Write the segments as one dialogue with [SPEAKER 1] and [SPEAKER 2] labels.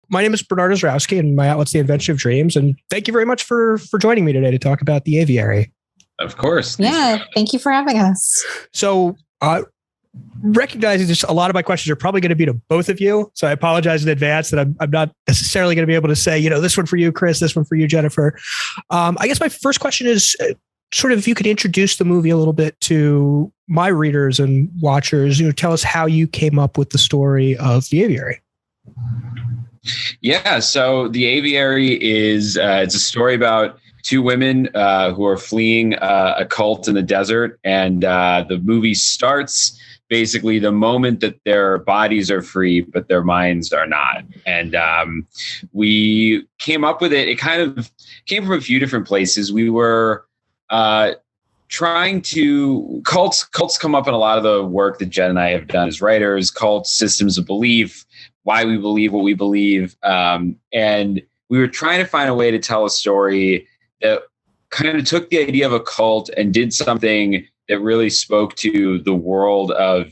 [SPEAKER 1] my name is Bernard Ozarowski, and my outlet's the Invention of Dreams. And thank you very much for joining me today to talk about the Aviary.
[SPEAKER 2] Of course.
[SPEAKER 3] Yeah, thank you for having us.
[SPEAKER 1] So, recognizing just a lot of my questions are probably going to be to both of you. So I apologize in advance that I'm not necessarily going to be able to say, this one for you, Chris, this one for you, Jennifer. I guess my first question is sort of if you could introduce the movie a little bit to my readers and watchers, tell us how you came up with the story of the Aviary.
[SPEAKER 2] Yeah, so the Aviary is it's a story about two women who are fleeing a cult in the desert, and the movie starts basically the moment that their bodies are free, but their minds are not. And we came up with it. It kind of came from a few different places. We were trying to cults come up in a lot of the work that Jen and I have done as writers, cults, systems of belief, why we believe what we believe. And we were trying to find a way to tell a story that kind of took the idea of a cult and did something that really spoke to the world of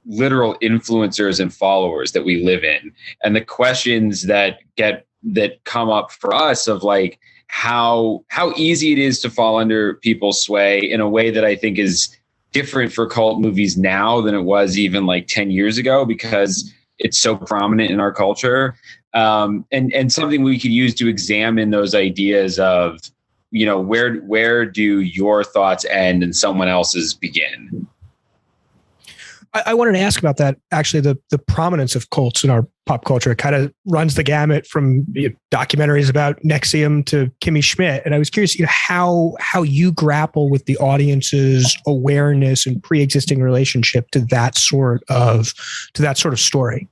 [SPEAKER 2] literal influencers and followers that we live in. And the questions that come up for us of like how easy it is to fall under people's sway in a way that I think is different for cult movies now than it was even like 10 years ago, because it's so prominent in our culture. And something we could use to examine those ideas of, where do your thoughts end and someone else's begin?
[SPEAKER 1] I wanted to ask about that. Actually, the prominence of cults in our pop culture, it kind of runs the gamut from documentaries about Nexium to Kimmy Schmidt. And I was curious, how you grapple with the audience's awareness and pre-existing relationship to that sort of story.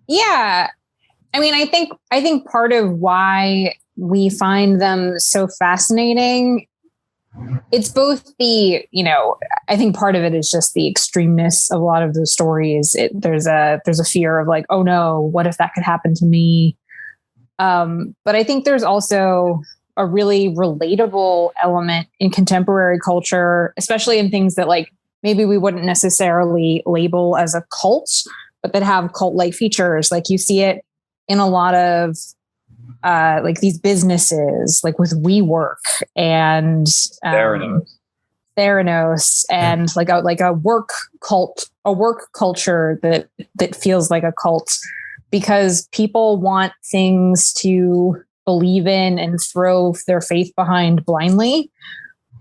[SPEAKER 3] Yeah. I mean, I think part of why we find them so fascinating, it's both the, I think part of it is just the extremeness of a lot of the stories. There's a fear of like, oh no, what if that could happen to me? But I think there's also a really relatable element in contemporary culture, especially in things that like maybe we wouldn't necessarily label as a cult, but that have cult-like features. Like you see it in a lot of like these businesses, like with WeWork and Theranos, and like a work cult, a work culture that feels like a cult, because people want things to believe in and throw their faith behind blindly.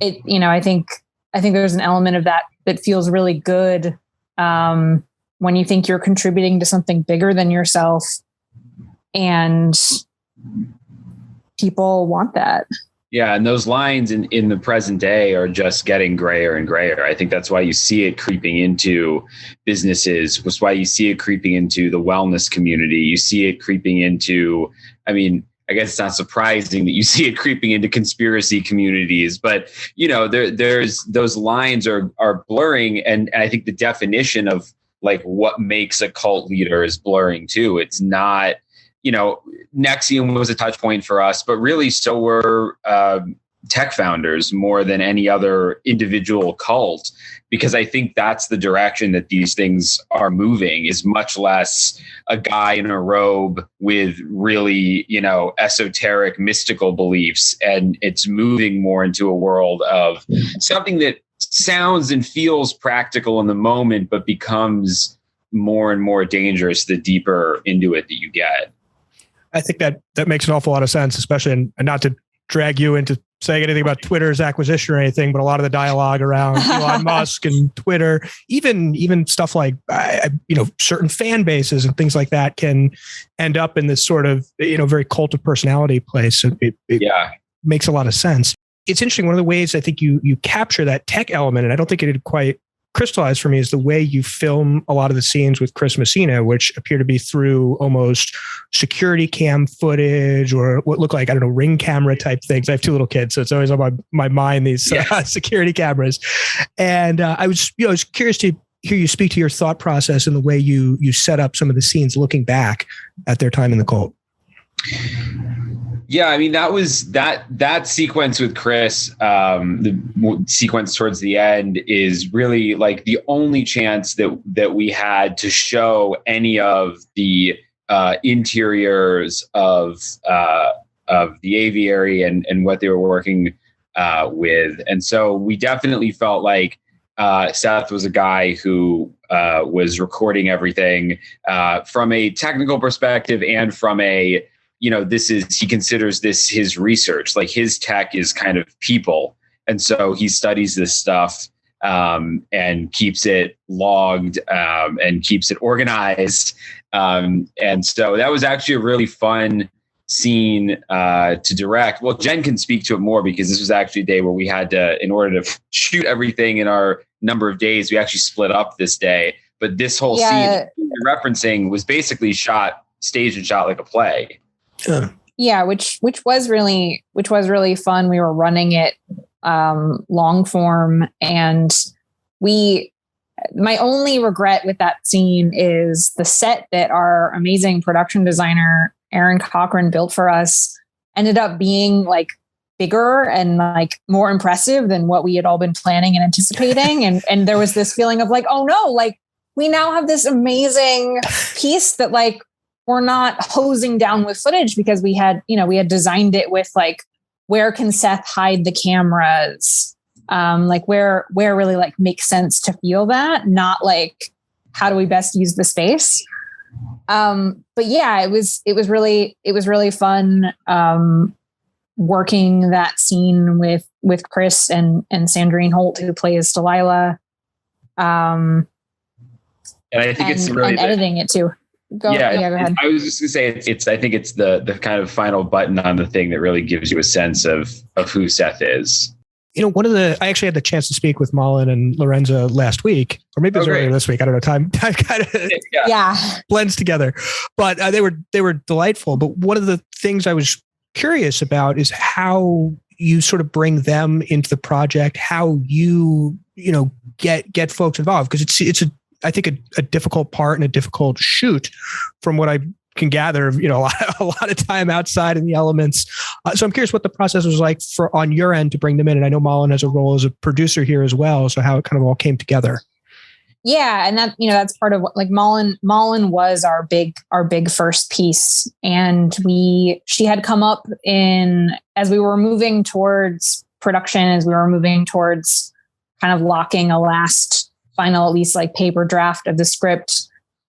[SPEAKER 3] I think there's an element of that feels really good when you think you're contributing to something bigger than yourself, and people want that.
[SPEAKER 2] Yeah, and those lines in the present day are just getting grayer and grayer. I think that's why you see it creeping into businesses. That's why you see it creeping into the wellness community. You see it creeping into, I guess it's not surprising that you see it creeping into conspiracy communities, but there's those lines are blurring, and I think the definition of like what makes a cult leader is blurring too. It's not, Nexium was a touch point for us, but really so were tech founders more than any other individual cult, because I think that's the direction that these things are moving, is much less a guy in a robe with really, esoteric mystical beliefs. And it's moving more into a world of something that sounds and feels practical in the moment, but becomes more and more dangerous the deeper into it that you get.
[SPEAKER 1] I think that makes an awful lot of sense, especially, and not to drag you into saying anything about Twitter's acquisition or anything, but a lot of the dialogue around Elon Musk and Twitter, even stuff like, certain fan bases and things like that can end up in this sort of, very cult of personality place. So it makes a lot of sense. It's interesting. One of the ways I think you capture that tech element, and I don't think it had quite crystallized for me, is the way you film a lot of the scenes with Chris Messina, which appear to be through almost security cam footage or what look like, ring camera type things. I have two little kids, so it's always on my mind, these security cameras. And I was curious to hear you speak to your thought process and the way you set up some of the scenes looking back at their time in the cult.
[SPEAKER 2] Yeah, that was that sequence with Chris, the sequence towards the end, is really like the only chance that we had to show any of the interiors of the aviary and what they were working with. And so we definitely felt like Seth was a guy who was recording everything from a technical perspective and from a, he considers this his research. Like his tech is kind of people. And so he studies this stuff and keeps it logged and keeps it organized. And so that was actually a really fun scene to direct. Well, Jen can speak to it more because this was actually a day where we had to, in order to shoot everything in our number of days, we actually split up this day. But this whole scene you're referencing was basically staged and shot like a play.
[SPEAKER 3] Yeah, which was really fun. We were running it long form, and my only regret with that scene is the set that our amazing production designer Aaron Cochran built for us ended up being like bigger and like more impressive than what we had all been planning and anticipating. And there was this feeling of like, oh no, like we now have this amazing piece that like we're not hosing down with footage because we had designed it with like, where can Seth hide the cameras? Like where really like makes sense to feel that, not like how do we best use the space? But yeah, it was really fun working that scene with Chris and Sandrine Holt, who plays Delilah. And
[SPEAKER 2] I think it's really
[SPEAKER 3] and editing it too. Go ahead.
[SPEAKER 2] I was just gonna say I think it's the kind of final button on the thing that really gives you a sense of who Seth is.
[SPEAKER 1] I actually had the chance to speak with Malin and Lorenza last week, or maybe it was earlier this week. I don't know. Time kind of blends together, but they were delightful. But one of the things I was curious about is how you sort of bring them into the project, how you get folks involved, because it's I think a difficult part and a difficult shoot from what I can gather, a lot of time outside in the elements. So I'm curious what the process was like on your end to bring them in. And I know Malin has a role as a producer here as well. So how it kind of all came together.
[SPEAKER 3] Yeah. And that, that's part of what, like Malin was our big first piece. And she had come up as we were moving towards production, as we were moving towards kind of locking a last final, at least like paper draft of the script.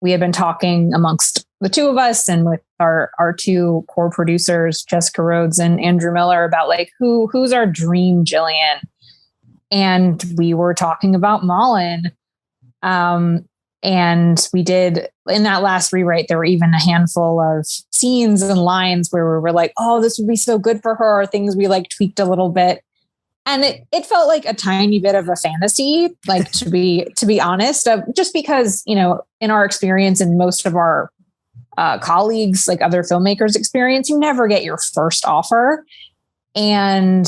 [SPEAKER 3] We had been talking amongst the two of us and with our two core producers, Jessica Rhodes and Andrew Miller, about like who's our dream Jillian. And we were talking about Malin. And we did, in that last rewrite, there were even a handful of scenes and lines where we were like, oh, this would be so good for her, or things we like tweaked a little bit. And it felt like a tiny bit of a fantasy, like to be honest, just because, in our experience and most of our colleagues, like other filmmakers' experience, you never get your first offer. And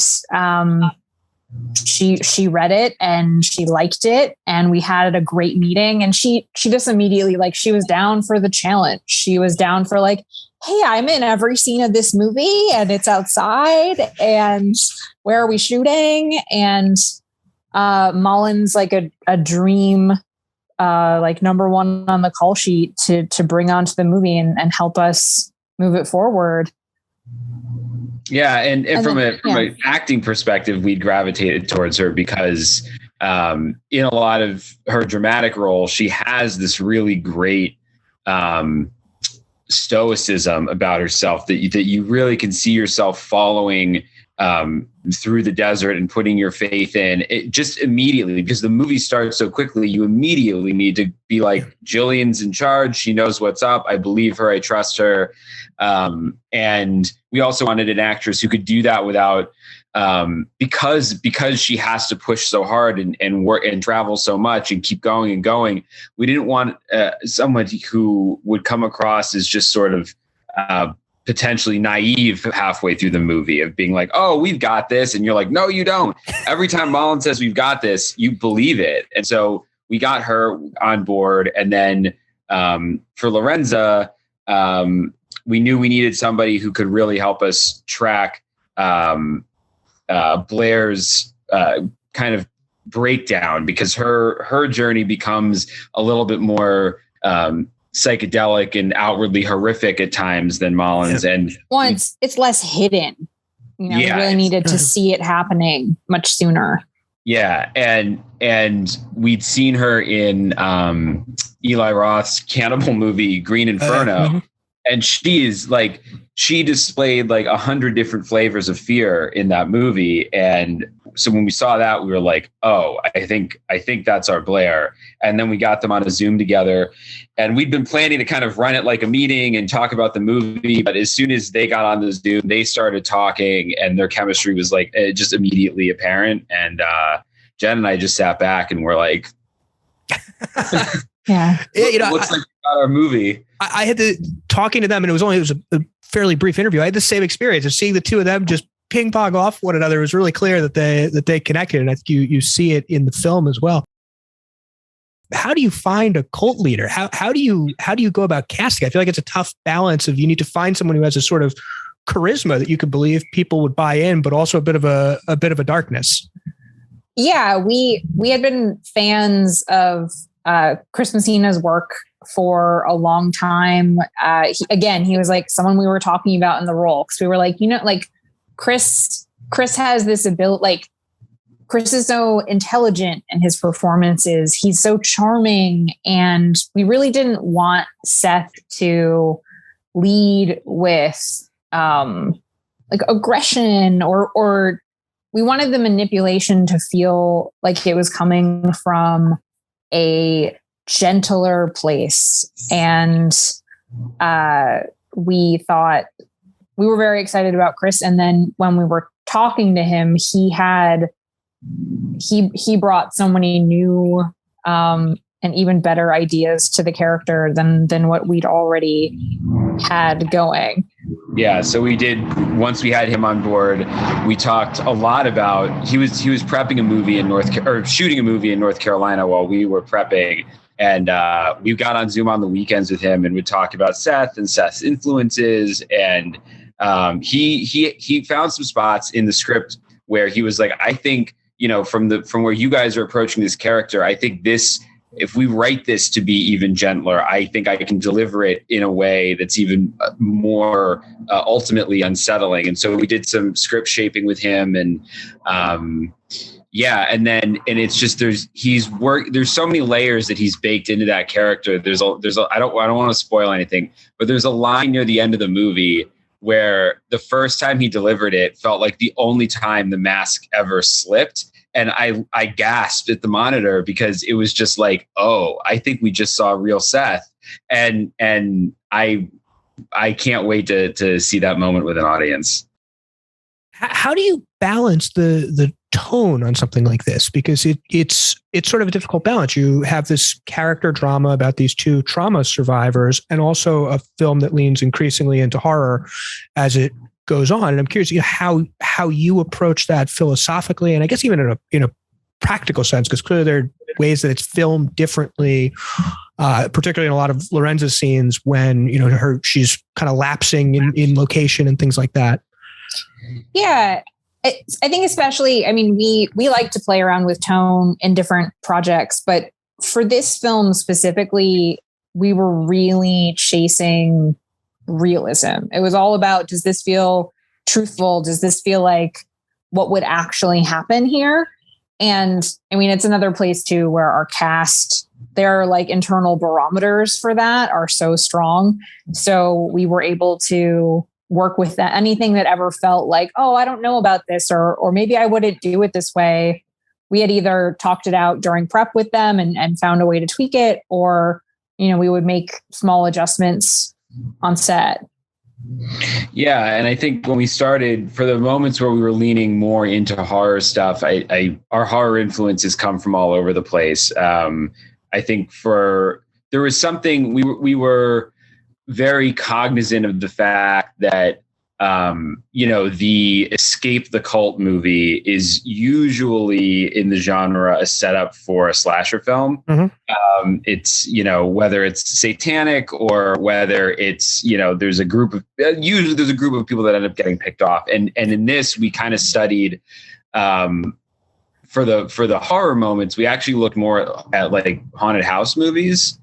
[SPEAKER 3] she read it and she liked it, and we had a great meeting. And she just immediately, like, she was down for the challenge. She was down for like, hey, I'm in every scene of this movie and it's outside, and where are we shooting? And Malin's like a dream, like number one on the call sheet to bring onto the movie and help us move it forward.
[SPEAKER 2] Yeah. And from an acting perspective, we gravitated towards her because in a lot of her dramatic role, she has this really great stoicism about herself that you really can see yourself following through the desert and putting your faith in it just immediately, because the movie starts so quickly. You immediately need to be like, Jillian's in charge. She knows what's up. I believe her. I trust her. And we also wanted an actress who could do that without, because she has to push so hard and work and travel so much and keep going and going. We didn't want someone who would come across as just sort of potentially naive halfway through the movie, of being like, oh, we've got this. And you're like, no, you don't. Every time Malin says we've got this, you believe it. And so we got her on board. And then for Lorenza, we knew we needed somebody who could really help us track Blair's kind of breakdown, because her journey becomes a little bit more psychedelic and outwardly horrific at times than Malin's. And
[SPEAKER 3] it's less hidden. You know, we really needed to see it happening much sooner.
[SPEAKER 2] Yeah. And we'd seen her in Eli Roth's cannibal movie, Green Inferno. And she displayed like 100 different flavors of fear in that movie. And so when we saw that, we were like, oh, I think that's our Blair. And then we got them on a Zoom together, and we'd been planning to kind of run it like a meeting and talk about the movie. But as soon as they got on the Zoom, they started talking, and their chemistry was like just immediately apparent. And Jen and I just sat back and were like,
[SPEAKER 3] yeah,
[SPEAKER 2] looks like we got our movie.
[SPEAKER 1] I had to talking to them, and it was a fairly brief interview. I had the same experience of seeing the two of them just ping pong off one another. It was really clear that they connected, and I think you see it in the film as well. How do you find a cult leader? How do you go about casting? I feel like it's a tough balance of you need to find someone who has a sort of charisma that you could believe people would buy in, but also a bit of a darkness.
[SPEAKER 3] Yeah, we had been fans of Chris Messina's work for a long time. He was like someone we were talking about in the role, because we were like, like Chris has this ability, like Chris is so intelligent in his performances. He's so charming. And we really didn't want Seth to lead with like aggression or we wanted the manipulation to feel like it was coming from a gentler place. And we thought we were very excited about Chris. And then when we were talking to him, he brought so many new and even better ideas to the character than what we'd already had going.
[SPEAKER 2] Yeah. So we did, once we had him on board, we talked a lot about, he was prepping a movie in shooting a movie in North Carolina while we were prepping. And we got on Zoom on the weekends with him and would talk about Seth and Seth's influences. And he found some spots in the script where he was like, I think, from where you guys are approaching this character, I think if we write this to be even gentler, I think I can deliver it in a way that's even more ultimately unsettling. And so we did some script shaping with him, and and it's just there's so many layers that he's baked into that character. I don't want to spoil anything, but there's a line near the end of the movie where the first time he delivered it felt like the only time the mask ever slipped. And I gasped at the monitor because it was just like, oh, I think we just saw real Seth. And I can't wait to see that moment with an audience.
[SPEAKER 1] How do you balance the tone on something like this? Because it's sort of a difficult balance. You have this character drama about these two trauma survivors, and also a film that leans increasingly into horror as it goes on. And I'm curious, how you approach that philosophically, and I guess even in a practical sense, because clearly there are ways that it's filmed differently, particularly in a lot of Lorenza's scenes when she's kind of lapsing in location and things like that.
[SPEAKER 3] Yeah, I think especially, we like to play around with tone in different projects, but for this film specifically, we were really chasing realism. It was all about, does this feel truthful? Does this feel like what would actually happen here? And it's another place too where our cast, their like internal barometers for that are so strong. So we were able to work with that. Anything that ever felt like, oh, I don't know about this, or maybe I wouldn't do it this way, we had either talked it out during prep with them and found a way to tweak it, or we would make small adjustments on set.
[SPEAKER 2] Yeah. And I think when we started, for the moments where we were leaning more into horror stuff, our horror influences come from all over the place. I think there was something we were very cognizant of the fact that, the escape the cult movie is usually in the genre a setup for a slasher film. Mm-hmm. It's, whether it's satanic or whether it's, there's a group of people that end up getting picked off. And in this, we kind of studied, for the horror moments, we actually looked more at like haunted house movies,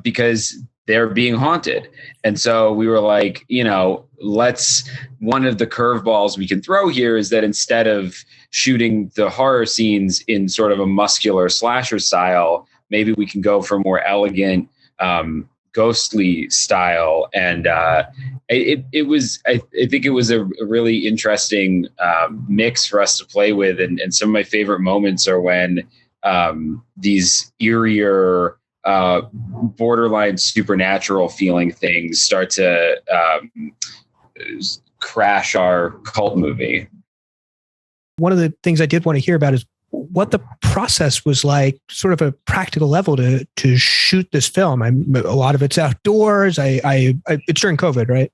[SPEAKER 2] because they're being haunted. And so we were like, one of the curveballs we can throw here is that instead of shooting the horror scenes in sort of a muscular slasher style, maybe we can go for more elegant, ghostly style. And I think it was a really interesting mix for us to play with. And some of my favorite moments are when these eerier, borderline supernatural feeling things start to crash our cult movie.
[SPEAKER 1] One of the things I did want to hear about is what the process was like, sort of a practical level to shoot this film. A lot of it's outdoors. It's during COVID, right?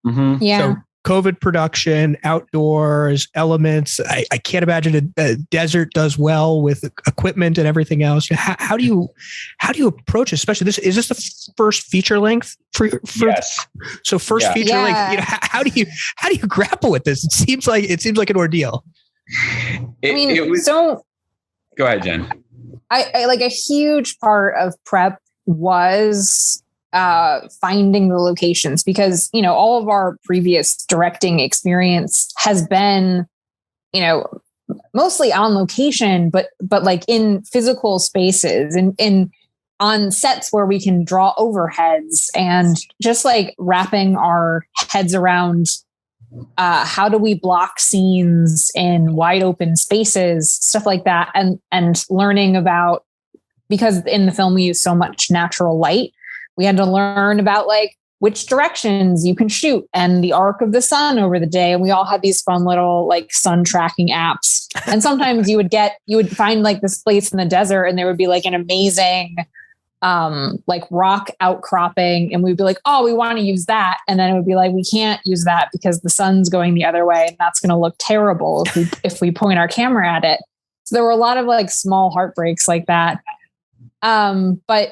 [SPEAKER 3] Mm-hmm. Yeah.
[SPEAKER 1] So COVID production, outdoors, elements. I can't imagine a desert does well with equipment and everything else. How do you approach it? Especially this, is this the first feature length for
[SPEAKER 2] yes.
[SPEAKER 1] So first feature length, how do you grapple with this? It seems like an ordeal.
[SPEAKER 2] Go ahead, Jen.
[SPEAKER 3] I like a huge part of prep was finding the locations, because all of our previous directing experience has been mostly on location, but like in physical spaces and in on sets where we can draw overheads, and just like wrapping our heads around how do we block scenes in wide open spaces, stuff like that, and learning about, because in the film we use so much natural light, we had to learn about like which directions you can shoot and the arc of the sun over the day. And we all had these fun little like sun tracking apps. And sometimes you would find like this place in the desert and there would be like an amazing like rock outcropping. And we'd be like, oh, we want to use that. And then it would be like, we can't use that because the sun's going the other way. And that's going to look terrible if we point our camera at it. So there were a lot of like small heartbreaks like that. But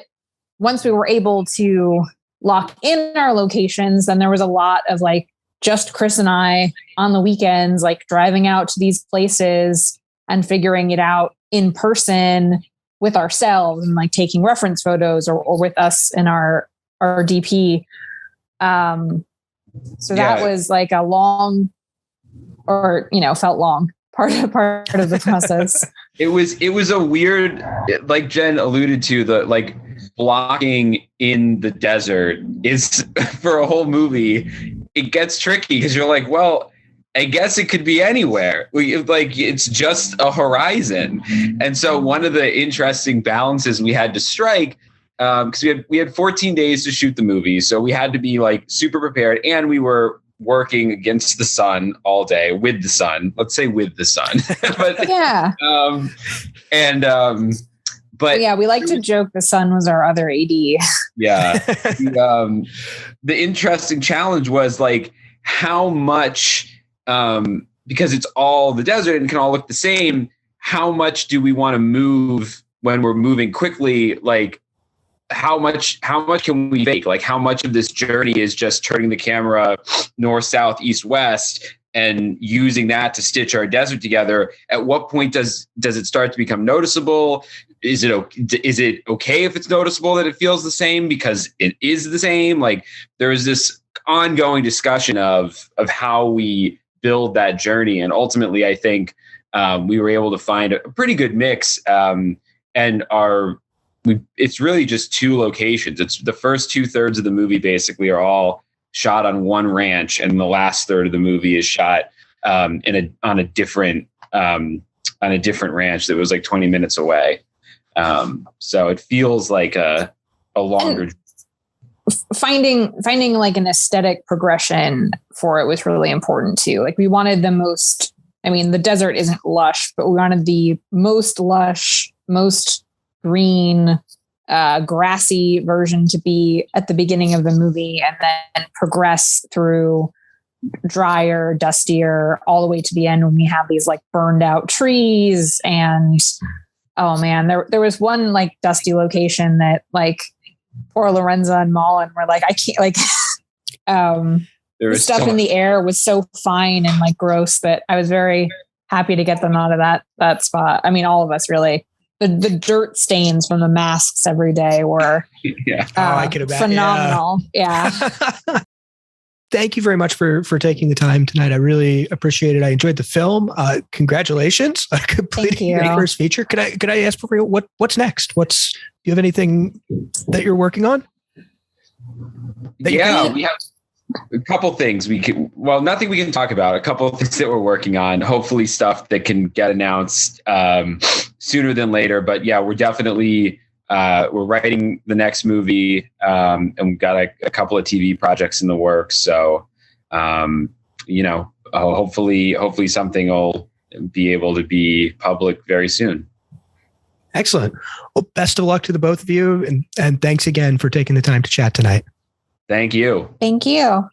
[SPEAKER 3] once we were able to lock in our locations, then there was a lot of like just Chris and I on the weekends, like driving out to these places and figuring it out in person with ourselves and like taking reference photos or with us and our DP. So that was like a long, or, felt long part of the process.
[SPEAKER 2] It was a weird, like Jen alluded to, the like blocking in the desert is for a whole movie. It gets tricky because you're like, well, I guess it could be anywhere. It's just a horizon. And so one of the interesting balances we had to strike, because we had 14 days to shoot the movie. So we had to be like super prepared, and we were working against the sun all day with the sun. Let's say with the sun. But
[SPEAKER 3] yeah.
[SPEAKER 2] But
[SPEAKER 3] yeah, we like to joke the sun was our other AD.
[SPEAKER 2] Yeah. The interesting challenge was like how much, because it's all the desert and can all look the same, how much do we want to move when we're moving quickly? Like how much can we fake? Like how much of this journey is just turning the camera north, south, east, west, and using that to stitch our desert together? At what point does it start to become noticeable? Is it okay if it's noticeable that it feels the same because it is the same? Like there is this ongoing discussion of how we build that journey. And ultimately, I think we were able to find a pretty good mix. It's really just two locations. It's the first 2/3 of the movie basically are all shot on one ranch, and the last third of the movie is shot on a different ranch that was like 20 minutes away. So it feels like a longer.
[SPEAKER 3] Finding like an aesthetic progression for it was really important too. Like we wanted the desert isn't lush, but we wanted the most lush, most green, grassy version to be at the beginning of the movie, and then progress through drier, dustier, all the way to the end when we have these like burned out trees. And oh man, there was one like dusty location that like poor Lorenza and Malin were like, I can't, like the stuff in the air was so fine and like gross that I was very happy to get them out of that spot. I mean, all of us really. the dirt stains from the masks every day were
[SPEAKER 1] I could imagine.
[SPEAKER 3] phenomenal. Yeah.
[SPEAKER 1] Thank you very much for taking the time tonight. I really appreciate it. I enjoyed the film. Congratulations on completing your first feature. Could I ask for you what's next? Do you have anything that you're working on?
[SPEAKER 2] We have a couple things nothing we can talk about. A couple of things that we're working on. Hopefully, stuff that can get announced sooner than later. But yeah, we're definitely we're writing the next movie, and we've got a couple of TV projects in the works. So, hopefully something will be able to be public very soon.
[SPEAKER 1] Excellent. Well, best of luck to the both of you, and thanks again for taking the time to chat tonight.
[SPEAKER 2] Thank you.
[SPEAKER 3] Thank you.